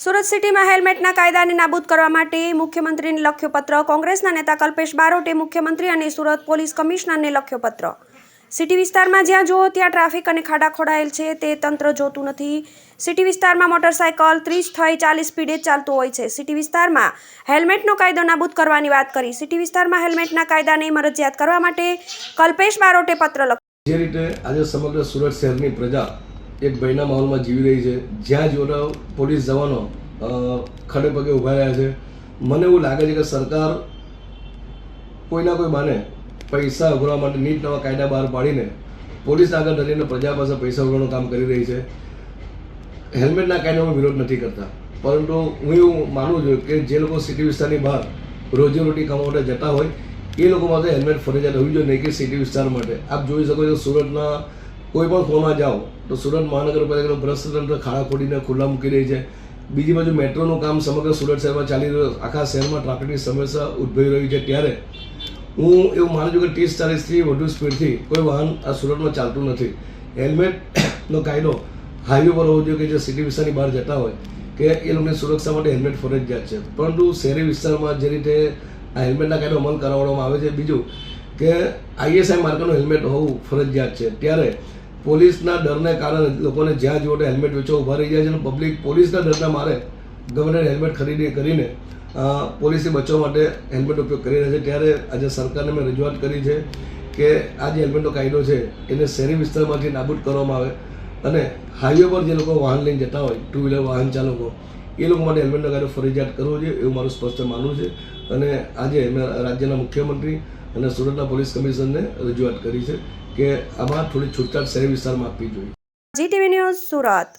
સુરત સિટીમાં હેલ્મેટના કાયદાને નાબૂદ કરવા માટે મુખ્યમંત્રીને લખ્યો પત્ર. કોંગ્રેસના નેતા કલ્પેશ બારોટે મુખ્યમંત્રી અને સુરત પોલીસ કમિશનરને લખ્યો પત્ર. સિટી વિસ્તારમાં જ્યાં જુઓ ત્યાં ટ્રાફિક અને ખાડા ખોડાયેલ છે, તે તંત્ર જોતું નથી. સિટી વિસ્તારમાં મોટરસાયકલ 30 થઈ 40 સ્પીડે ચાલતું હોય છે. સિટી વિસ્તારમાં હેલ્મેટનો કાયદો નાબૂદ કરવાની વાત કરી. સિટી વિસ્તારમાં હેલ્મેટના કાયદાને મરજિયાત કરવા માટે કલ્પેશ બારોટે પત્ર લખ્યો. જે રીતે આજે સમગ્ર સુરત શહેરની પ્રજા એક ભયના માહોલમાં જીવી રહી છે, જ્યાં જોડો પોલીસ જવાનો ખડે પગે ઊભા રહ્યા છે. મને એવું લાગે છે કે સરકાર કોઈના કોઈ બાને પૈસા ઉઘરાવવા માટે નીટ નવા કાયદા બહાર પાડીને પોલીસ આગળ ધરીને પ્રજા પાસે પૈસા ઉઘરાવવાનું કામ કરી રહી છે. હેલ્મેટના કાયદાનો વિરોધ નથી કરતા, પરંતુ હું એવું માનું છું કે જે લોકો સિટી વિસ્તારની બહાર રોજીરોટી કમાવા માટે જતા હોય એ લોકો માટે હેલ્મેટ ફરજિયાત હોવી જોઈએ, નહીં કે સિટી વિસ્તાર માટે. આપ જોઈ શકો છો સુરતના કોઈ પણ ફોનમાં જાઓ તો સુરત મહાનગરપાલિકાનું ભ્રષ્ટ તંત્ર ખાડા ખોડીને ખુલ્લા મૂકી રહી છે. બીજી બાજુ મેટ્રોનું કામ સમગ્ર સુરત શહેરમાં ચાલી રહ્યું, આખા શહેરમાં ટ્રાફિકની સમસ્યા ઉદ્ભવી રહી છે. ત્યારે હું એવું માનું છું કે 30-40થી વધુ સ્પીડથી કોઈ વાહન આ સુરતમાં ચાલતું નથી. હેલ્મેટનો કાયદો હાઈવે પર હોવો જોઈએ કે જે સિટી વિસ્તારની બહાર જતા હોય કે એ લોકોની સુરક્ષા માટે હેલ્મેટ ફરજિયાત છે. પરંતુ શહેરી વિસ્તારમાં જે રીતે આ હેલ્મેટના કાયદો અમલ કરાવવામાં આવે છે, બીજું કે ISI માર્કનું હેલ્મેટ હોવું ફરજિયાત છે, ત્યારે પોલીસના ડરને કારણે લોકોને જ્યાં જોડે હેલ્મેટ વેચવા ઊભા રહી જાય છે અને પબ્લિક પોલીસના ડરના મારે ગવર્નર હેલ્મેટ ખરીદી કરીને પોલીસથી બચવા માટે હેલ્મેટ ઉપયોગ કરી રહ્યા છે. ત્યારે આજે સરકારને મેં રજૂઆત કરી છે કે આ જે હેલ્મેટનો કાયદો છે એને શહેરી વિસ્તારમાંથી નાબૂદ કરવામાં આવે અને હાઈવે પર જે લોકો વાહન લઈને જતા હોય, ટુ વ્હીલર વાહન ચાલકો, એ લોકો માટે હેલ્મેટનો કાયદો ફરજિયાત કરવો જોઈએ એવું મારું સ્પષ્ટ માનવું છે. અને આજે મેં રાજ્યના મુખ્યમંત્રી અને સુરતના પોલીસ કમિશનરને રજૂઆત કરી છે કે આમાં થોડી છૂટછાટ શહેરી વિસ્તારમાં આપવી જોઈએ. GTV news Surat.